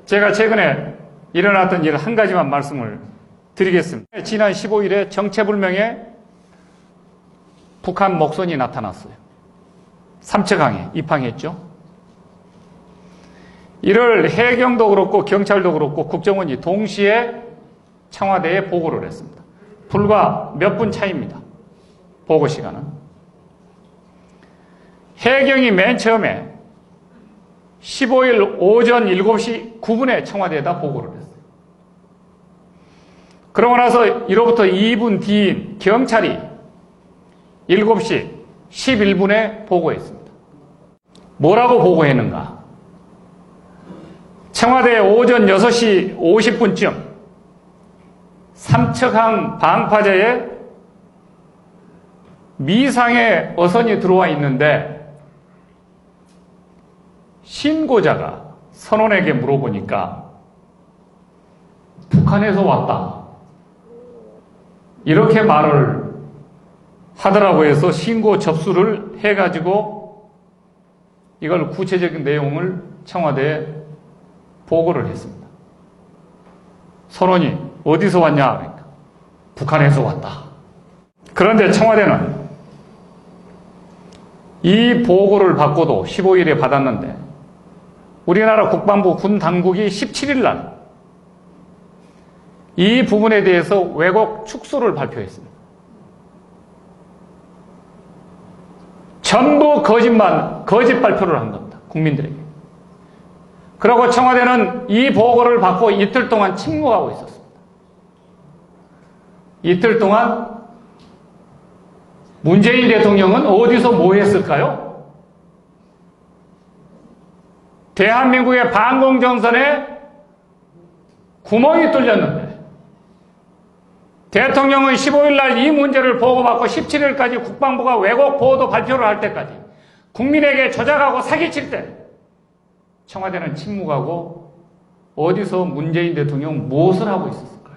제가 최근에 일어났던 일 한 가지만 말씀을 드리겠습니다. 지난 15일에 정체불명의 북한 목선이 나타났어요. 삼척항에 입항했죠. 이를 해경도 그렇고 경찰도 그렇고 국정원이 동시에 청와대에 보고를 했습니다. 불과 몇 분 차이입니다. 보고 시간은. 해경이 맨 처음에 15일 오전 7시 9분에 청와대에다 보고를 했어요. 그러고 나서 이로부터 2분 뒤인 경찰이 7시 11분에 보고했습니다. 뭐라고 보고했는가? 청와대 오전 6시 50분쯤 삼척항 방파제에 미상의 어선이 들어와 있는데 신고자가 선원에게 물어보니까 북한에서 왔다. 이렇게 말을 하더라고 해서 신고 접수를 해가지고 이걸 구체적인 내용을 청와대에 보고를 했습니다. 선원이 어디서 왔냐? 그러니까 북한에서 왔다. 그런데 청와대는 이 보고를 받고도 15일에 받았는데 우리나라 국방부 군 당국이 17일 날 이 부분에 대해서 왜곡 축소를 발표했습니다. 전부 거짓 발표를 한 겁니다. 국민들에게. 그리고 청와대는 이 보고를 받고 이틀 동안 침묵하고 있었습니다. 이틀 동안 문재인 대통령은 어디서 뭐 했을까요? 대한민국의 방공전선에 구멍이 뚫렸는데 대통령은 15일 날 이 문제를 보고받고 17일까지 국방부가 왜곡 보도 발표를 할 때까지 국민에게 조작하고 사기칠 때 청와대는 침묵하고 어디서 문재인 대통령 무엇을 하고 있었을까요?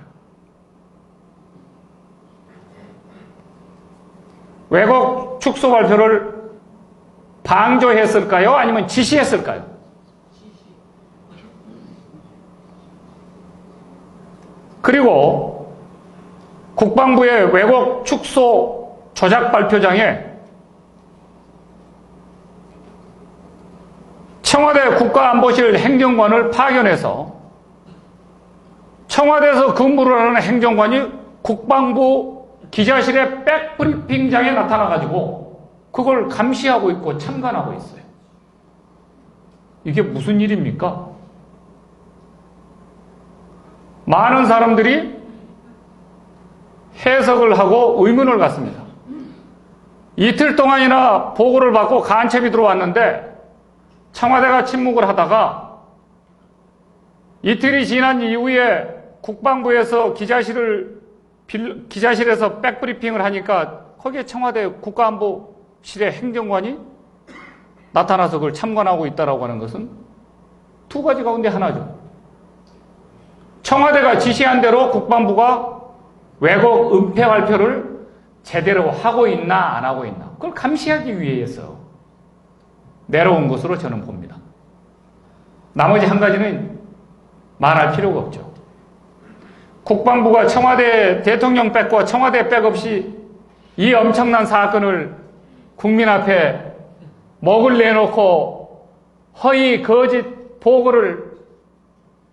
왜곡 축소 발표를 방조했을까요? 아니면 지시했을까요? 그리고 국방부의 왜곡 축소 조작 발표장에 청와대 국가안보실 행정관을 파견해서 청와대에서 근무를 하는 행정관이 국방부 기자실의 백브리핑장에 나타나가지고 그걸 감시하고 있고 참관하고 있어요. 이게 무슨 일입니까? 많은 사람들이 해석을 하고 의문을 갖습니다. 이틀 동안이나 보고를 받고 간첩이 들어왔는데 청와대가 침묵을 하다가 이틀이 지난 이후에 국방부에서 기자실에서 백브리핑을 하니까 거기에 청와대 국가안보실의 행정관이 나타나서 그걸 참관하고 있다고 하는 것은 두 가지 가운데 하나죠. 청와대가 지시한 대로 국방부가 왜곡 은폐 발표를 제대로 하고 있나 안 하고 있나 그걸 감시하기 위해서 내려온 것으로 저는 봅니다. 나머지 한 가지는 말할 필요가 없죠. 국방부가 청와대 대통령 백과 청와대 백 없이 이 엄청난 사건을 국민 앞에 목을 내놓고 허위 거짓 보고를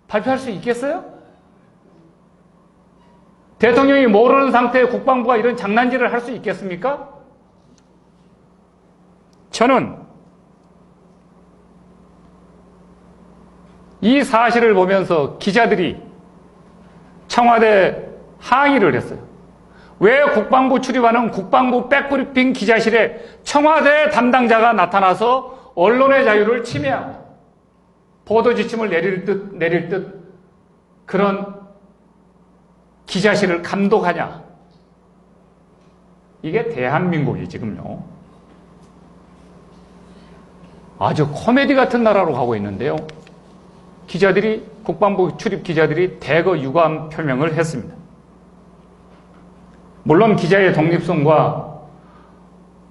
발표할 수 있겠어요? 대통령이 모르는 상태에 국방부가 이런 장난질을 할 수 있겠습니까? 저는 이 사실을 보면서 기자들이 청와대 항의를 했어요. 왜 국방부 출입하는 국방부 백브리핑 기자실에 청와대 담당자가 나타나서 언론의 자유를 침해하고 보도 지침을 내릴 듯 그런 기자실을 감독하냐. 이게 대한민국이 지금요. 아주 코미디 같은 나라로 가고 있는데요. 국방부 출입 기자들이 대거 유감 표명을 했습니다. 물론 기자의 독립성과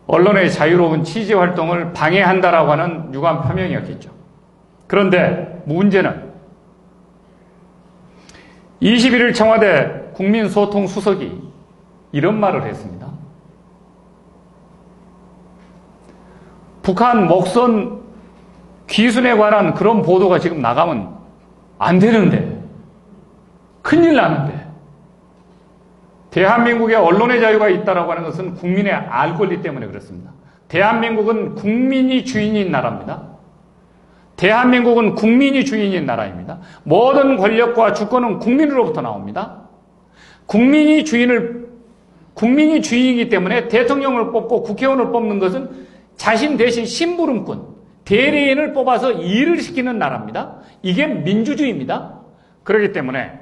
언론의 자유로운 취재 활동을 방해한다라고 하는 유감 표명이었겠죠. 그런데 문제는 21일 청와대 국민소통수석이 이런 말을 했습니다. 북한 목선 귀순에 관한 그런 보도가 지금 나가면 안 되는데, 큰일 나는데, 대한민국에 언론의 자유가 있다라고 하는 것은 국민의 알 권리 때문에 그렇습니다. 대한민국은 국민이 주인인 나라입니다. 대한민국은 국민이 주인인 나라입니다. 모든 권력과 주권은 국민으로부터 나옵니다. 국민이 주인이기 때문에 대통령을 뽑고 국회의원을 뽑는 것은 자신 대신 심부름꾼, 대리인을 뽑아서 일을 시키는 나라입니다. 이게 민주주의입니다. 그렇기 때문에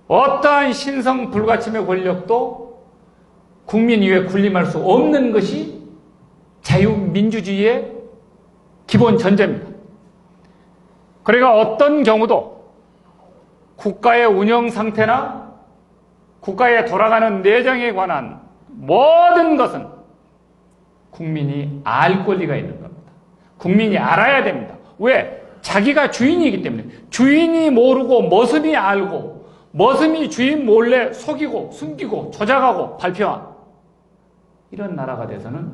어떠한 신성 불가침의 권력도 국민 위에 군림할 수 없는 것이 자유민주주의의 기본 전제입니다. 그러니까 어떤 경우도 국가의 운영 상태나 국가에 돌아가는 내정에 관한 모든 것은 국민이 알 권리가 있는 겁니다. 국민이 알아야 됩니다. 왜? 자기가 주인이기 때문에. 주인이 모르고 머슴이 알고 머슴이 주인 몰래 속이고 숨기고 조작하고 발표한 이런 나라가 돼서는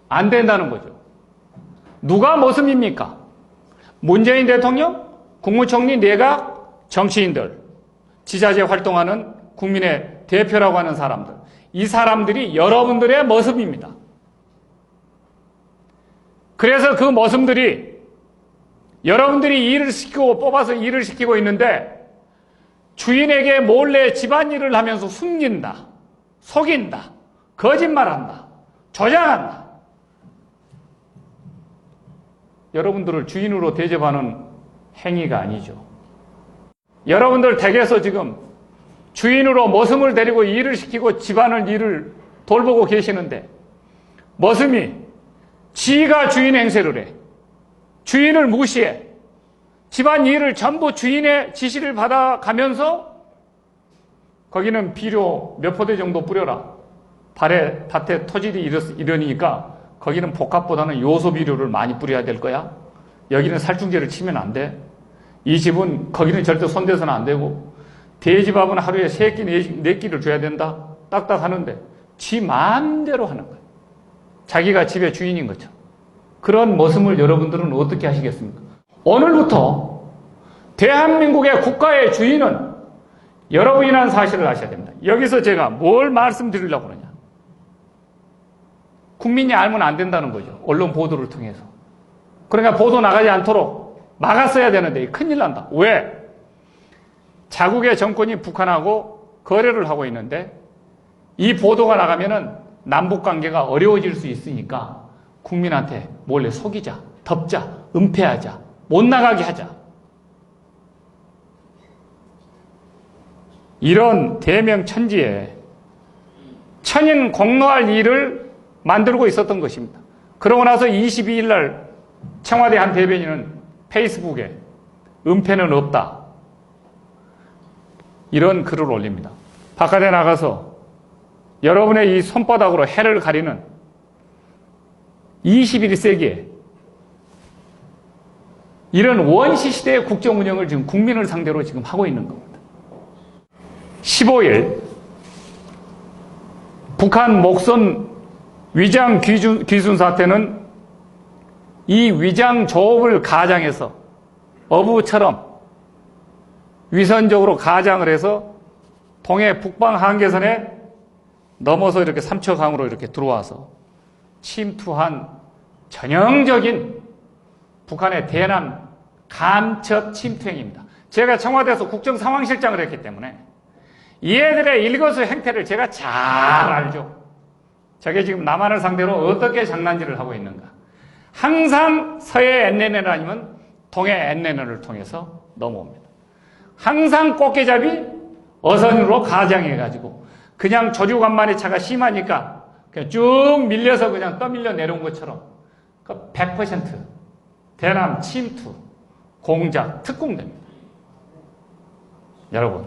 안 된다는 거죠. 누가 머슴입니까? 문재인 대통령, 국무총리, 내각, 정치인들, 지자체 활동하는 국민의 대표라고 하는 사람들. 이 사람들이 여러분들의 머슴입니다. 그래서 그 머슴들이 여러분들이 일을 시키고 뽑아서 일을 시키고 있는데 주인에게 몰래 집안일을 하면서 숨긴다, 속인다, 거짓말한다, 조장한다. 여러분들을 주인으로 대접하는 행위가 아니죠. 여러분들 댁에서 지금 주인으로 머슴을 데리고 일을 시키고 집안을 일을 돌보고 계시는데 머슴이 지가 주인 행세를 해. 주인을 무시해. 집안 일을 전부 주인의 지시를 받아가면서 거기는 비료 몇 포대 정도 뿌려라. 밭에 토질이 이러니까 거기는 복합보다는 요소 비료를 많이 뿌려야 될 거야. 여기는 살충제를 치면 안 돼. 이 집은 거기는 절대 손대서는 안 되고 돼지밥은 하루에 3끼, 4끼를 줘야 된다. 딱딱 하는데 지 마음대로 하는 거야. 자기가 집의 주인인 거죠. 그런 모습을 여러분들은 어떻게 하시겠습니까? 오늘부터 대한민국의 국가의 주인은 여러분이라는 사실을 아셔야 됩니다. 여기서 제가 뭘 말씀드리려고 그러냐. 국민이 알면 안 된다는 거죠. 언론 보도를 통해서. 그러니까 보도 나가지 않도록 막았어야 되는데 큰일 난다. 왜? 자국의 정권이 북한하고 거래를 하고 있는데 이 보도가 나가면은 남북관계가 어려워질 수 있으니까 국민한테 몰래 속이자, 덮자, 은폐하자, 못 나가게 하자. 이런 대명천지에 천인 공노할 일을 만들고 있었던 것입니다. 그러고 나서 22일 날 청와대 한 대변인은 페이스북에 은폐는 없다. 이런 글을 올립니다. 바깥에 나가서 여러분의 이 손바닥으로 해를 가리는 21세기에 이런 원시 시대의 국정 운영을 지금 국민을 상대로 지금 하고 있는 겁니다. 15일 북한 목선 위장 귀순 사태는 이 위장 조업을 가장해서 어부처럼 위선적으로 가장을 해서 동해 북방 한계선에 넘어서 이렇게 삼척항으로 이렇게 들어와서 침투한 전형적인 북한의 대남 간첩 침투행입니다. 제가 청와대에서 국정상황실장을 했기 때문에 얘들의 일거수 행태를 제가 잘 알죠. 저게 지금 남한을 상대로 어떻게 장난질을 하고 있는가. 항상 서해 NNL 아니면 동해 NNL을 통해서 넘어옵니다. 항상 꽃게잡이 어선으로 가장해가지고 그냥 조류간만의 차가 심하니까 그냥 쭉 밀려서 그냥 떠밀려 내려온 것처럼 100% 대남 침투, 공작, 특공대입니다. 여러분,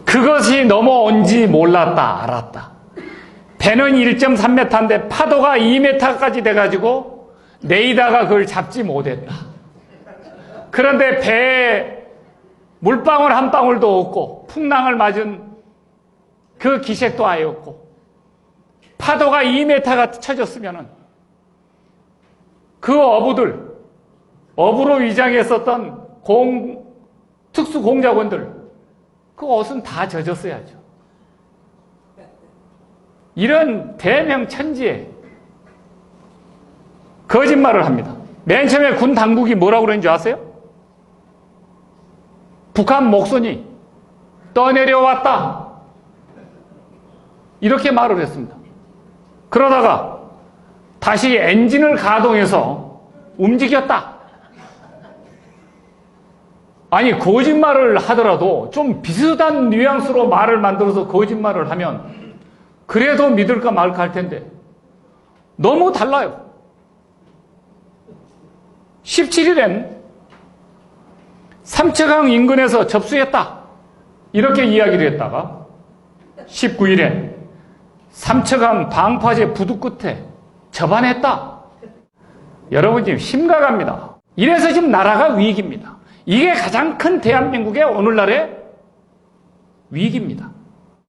그것이 넘어온지 몰랐다, 알았다. 배는 1.3m인데 파도가 2m까지 돼가지고 네이다가 그걸 잡지 못했다. 그런데 배에 물방울 한 방울도 없고 풍랑을 맞은 그 기색도 아예 없고 파도가 2m가 쳐졌으면은 그 어부로 위장했었던 특수 공작원들 그 옷은 다 젖었어야죠. 이런 대명천지에 거짓말을 합니다. 맨 처음에 군 당국이 뭐라고 그랬는지 아세요? 북한 목선이 떠내려왔다. 이렇게 말을 했습니다. 그러다가 다시 엔진을 가동해서 움직였다. 아니, 거짓말을 하더라도 좀 비슷한 뉘앙스로 말을 만들어서 거짓말을 하면 그래도 믿을까 말까 할 텐데 너무 달라요. 17일엔 삼척항 인근에서 접수했다. 이렇게 이야기를 했다가 19일엔 삼척항 방파제 부두 끝에 접안했다. 여러분 지금 심각합니다. 이래서 지금 나라가 위기입니다. 이게 가장 큰 대한민국의 오늘날의 위기입니다.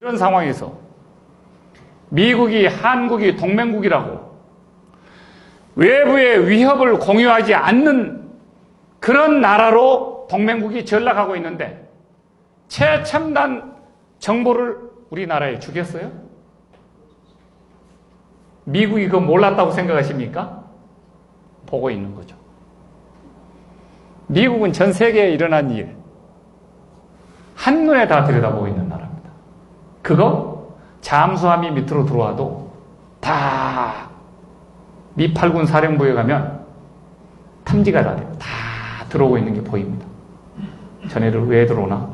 이런 상황에서 미국이 한국이 동맹국이라고 외부의 위협을 공유하지 않는 그런 나라로 동맹국이 전락하고 있는데 최첨단 정보를 우리나라에 주겠어요? 미국이 그거 몰랐다고 생각하십니까? 보고 있는 거죠. 미국은 전 세계에 일어난 일 한눈에 다 들여다보고 있는 나라입니다. 그거 잠수함이 밑으로 들어와도 다 미 8군 사령부에 가면 탐지가 다 돼요. 다 들어오고 있는 게 보입니다. 전애들 왜 들어오나?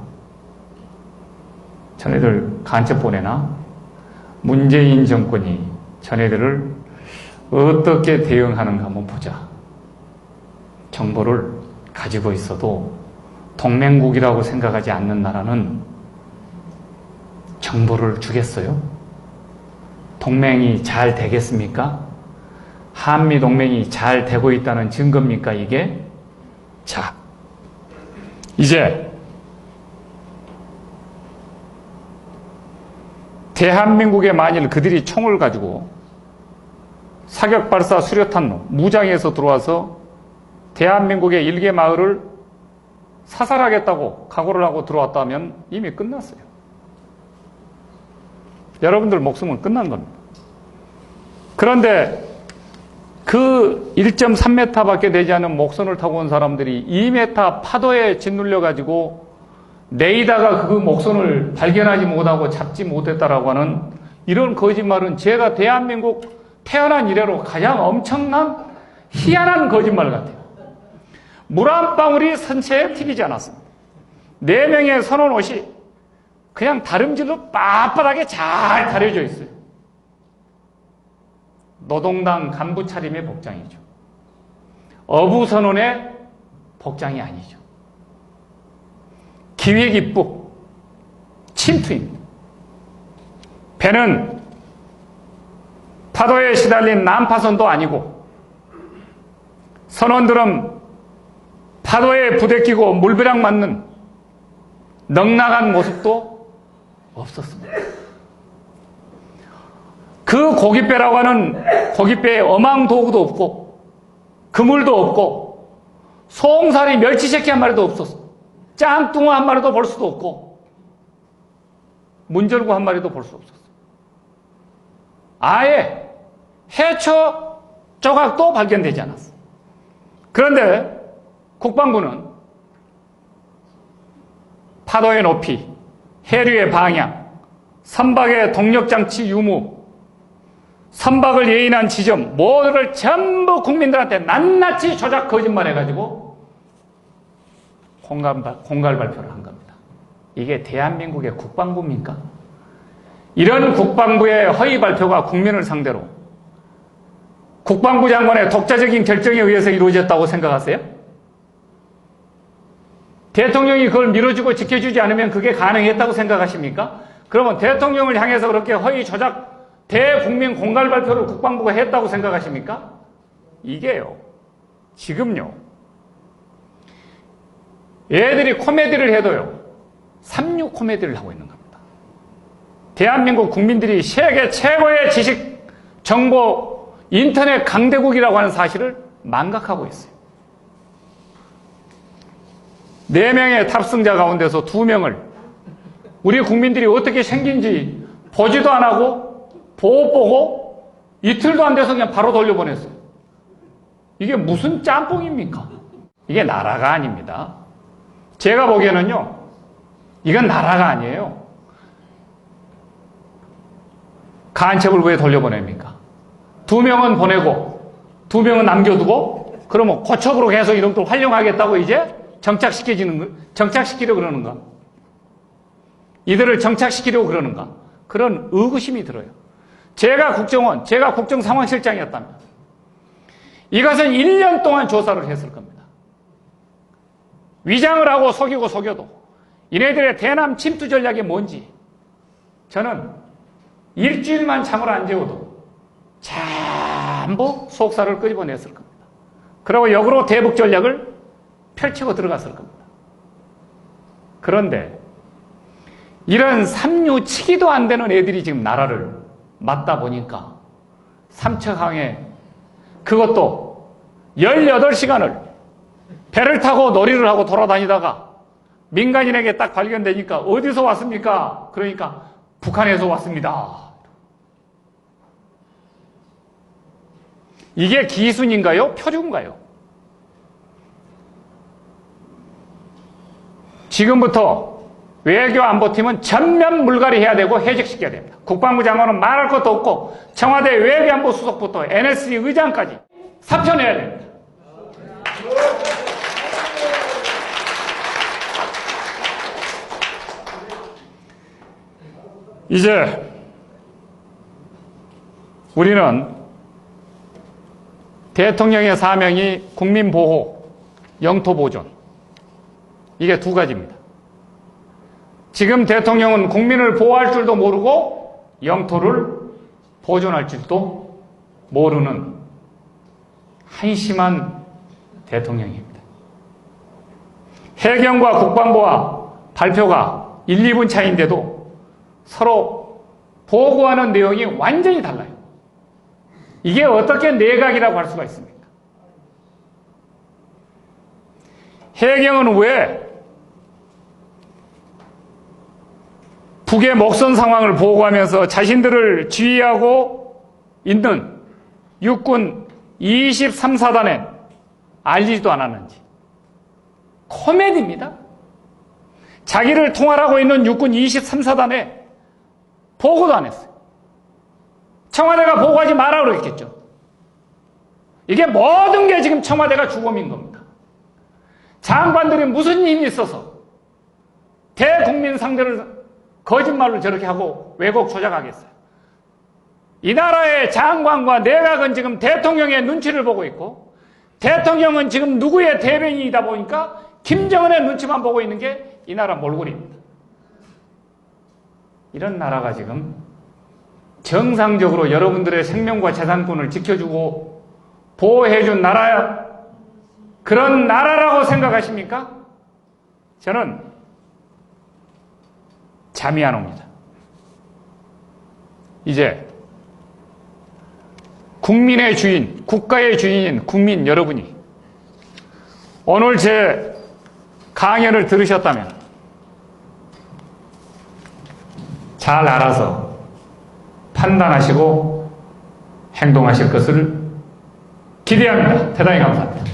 전애들 간첩 보내나? 문재인 정권이 전애들을 어떻게 대응하는가 한번 보자. 정보를 가지고 있어도 동맹국이라고 생각하지 않는 나라는 정보를 주겠어요? 동맹이 잘 되겠습니까? 한미동맹이 잘 되고 있다는 증거입니까, 이게? 자, 이제 대한민국에 만일 그들이 총을 가지고 사격발사 수류탄로 무장해서 들어와서 대한민국의 일개 마을을 사살하겠다고 각오를 하고 들어왔다면 이미 끝났어요. 여러분들 목숨은 끝난 겁니다. 그런데 그 1.3m밖에 되지 않은 목선을 타고 온 사람들이 2m 파도에 짓눌려가지고 네이다가 그 목선을 발견하지 못하고 잡지 못했다라고 하는 이런 거짓말은 제가 대한민국 태어난 이래로 가장 엄청난 희한한 거짓말 같아요. 물 한 방울이 선체에 튀기지 않았습니다. 4명의 선원 옷이 그냥 다름질로 빳빳하게 잘 다려져 있어요. 노동당 간부 차림의 복장이죠. 어부 선원의 복장이 아니죠. 기획입부, 침투입니다. 배는 파도에 시달린 난파선도 아니고 선원들은 파도에 부대끼고 물벼락 맞는 넉넉한 모습도 없었습니다. 그 고깃배라고 하는 고깃배에 어망도구도 없고 그물도 없고 송사리 멸치새끼 한 마리도 없었어. 짱뚱어 한 마리도 볼 수도 없고 문절구 한 마리도 볼 수 없었어. 아예 해초 조각도 발견되지 않았어. 그런데 국방부는 파도의 높이, 해류의 방향, 선박의 동력장치 유무, 선박을 예인한 지점 모두를 전부 국민들한테 낱낱이 조작 거짓말해가지고 공갈 발표를 한 겁니다. 이게 대한민국의 국방부입니까? 이런 국방부의 허위 발표가 국민을 상대로 국방부 장관의 독자적인 결정에 의해서 이루어졌다고 생각하세요? 대통령이 그걸 밀어주고 지켜주지 않으면 그게 가능했다고 생각하십니까? 그러면 대통령을 향해서 그렇게 허위 조작 대국민 공갈 발표를 국방부가 했다고 생각하십니까? 이게요. 지금요, 애들이 코미디를 해도요, 삼류 코미디를 하고 있는 겁니다. 대한민국 국민들이 세계 최고의 지식, 정보, 인터넷 강대국이라고 하는 사실을 망각하고 있어요. 4명의 탑승자 가운데서 2명을 우리 국민들이 어떻게 생긴지 보지도 안 하고 보고 보고 이틀도 안 돼서 그냥 바로 돌려보냈어요. 이게 무슨 짬뽕입니까? 이게 나라가 아닙니다. 제가 보기에는요, 이건 나라가 아니에요. 간첩을 왜 돌려보냅니까? 2명은 보내고 2명은 남겨두고 그러면 고첩으로 계속 이놈들 활용하겠다고 이제 정착시키려고 그러는가? 이들을 정착시키려고 그러는가? 그런 의구심이 들어요. 제가 국정상황실장이었다면 이것은 1년 동안 조사를 했을 겁니다. 위장을 하고 속이고 속여도 이네들의 대남 침투 전략이 뭔지 저는 일주일만 잠을 안 재워도 전부 속살을 끄집어냈을 겁니다. 그리고 역으로 대북 전략을 펼치고 들어갔을 겁니다. 그런데 이런 삼류치기도 안 되는 애들이 지금 나라를 맡다 보니까 삼척항에 그것도 18시간을 배를 타고 놀이를 하고 돌아다니다가 민간인에게 딱 발견되니까 어디서 왔습니까? 그러니까 북한에서 왔습니다. 이게 기순인가요? 표준인가요? 지금부터 외교안보팀은 전면 물갈이해야 되고 해직시켜야 됩니다. 국방부 장관은 말할 것도 없고 청와대 외교안보 수석부터 NSC 의장까지 사표내야 됩니다. 이제 우리는 대통령의 사명이 국민보호, 영토보존, 이게 2가지입니다. 지금 대통령은 국민을 보호할 줄도 모르고 영토를 보존할 줄도 모르는 한심한 대통령입니다. 해경과 국방부와 발표가 1, 2분 차이인데도 서로 보고하는 내용이 완전히 달라요. 이게 어떻게 내각이라고 할 수가 있습니까? 해경은 왜 북의 목선 상황을 보고하면서 자신들을 지휘하고 있는 육군 23사단에 알리지도 않았는지. 코미디입니다. 자기를 통할하고 있는 육군 23사단에 보고도 안 했어요. 청와대가 보고하지 마라 그랬겠죠. 이게 모든 게 지금 청와대가 주범인 겁니다. 장관들이 무슨 힘이 있어서 대국민 상대를 거짓말로 저렇게 하고 왜곡 조작하겠어요. 이 나라의 장관과 내각은 지금 대통령의 눈치를 보고 있고 대통령은 지금 누구의 대변인이다 보니까 김정은의 눈치만 보고 있는 게 이 나라 몰골입니다. 이런 나라가 지금 정상적으로 여러분들의 생명과 재산권을 지켜주고 보호해준 나라야, 그런 나라라고 생각하십니까? 저는 잠이 안 옵니다. 이제 국민의 주인, 국가의 주인인 국민 여러분이 오늘 제 강연을 들으셨다면 잘 알아서 판단하시고 행동하실 것을 기대합니다. 대단히 감사합니다.